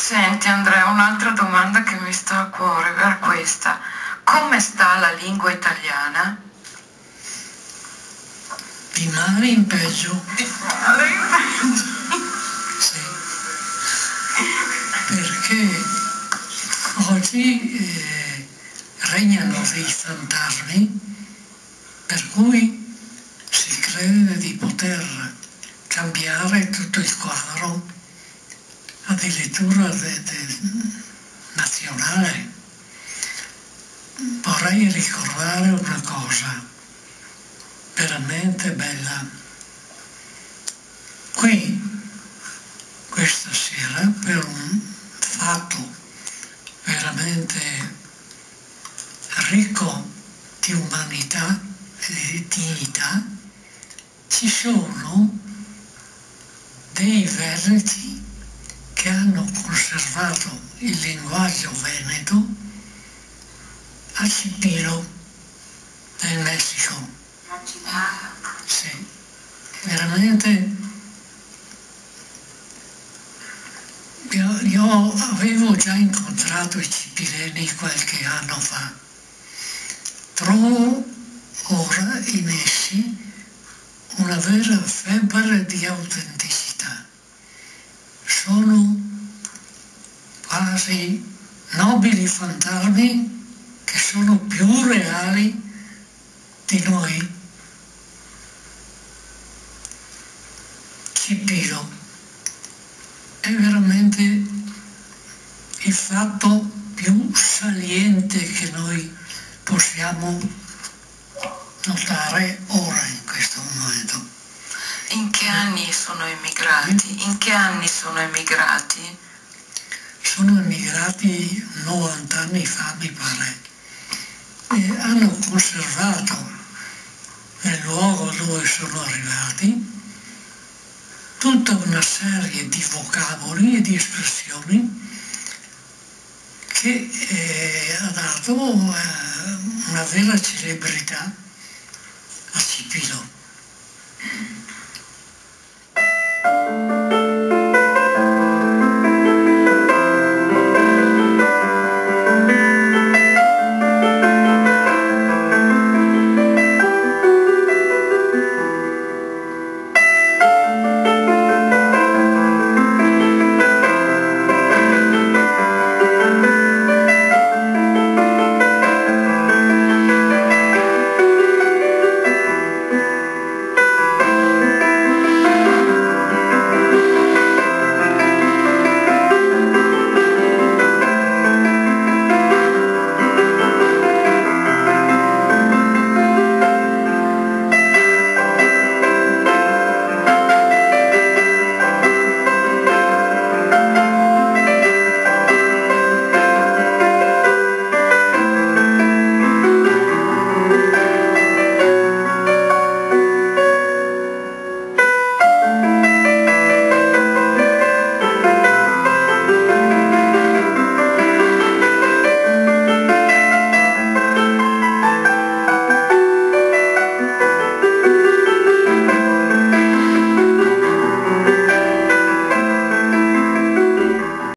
Senti Andrea, un'altra domanda che mi sta a cuore è questa. Come sta la lingua italiana? Di male in peggio. Di male in peggio. Sì. Perché oggi regnano dei fantasmi per cui si crede di poter cambiare tutto il quadro, addirittura nazionale. Vorrei ricordare una cosa veramente bella. Qui, questa sera, per un fatto veramente ricco di umanità e di dignità, ci sono dei veneti che hanno conservato il linguaggio veneto a Chipilo, nel Messico. Sì, veramente io avevo già incontrato i cipileni qualche anno fa. Trovo ora in essi una vera febbre di autenticità. Sono quasi nobili fantasmi che sono più reali di noi. Cipilo è veramente il fatto più saliente che noi possiamo notare ora in questo momento. In che anni sono emigrati? In che anni sono emigrati? Sono emigrati 90 anni fa, mi pare, e hanno conservato nel luogo dove sono arrivati tutta una serie di vocaboli e di espressioni che ha dato una vera celebrità a Scipio.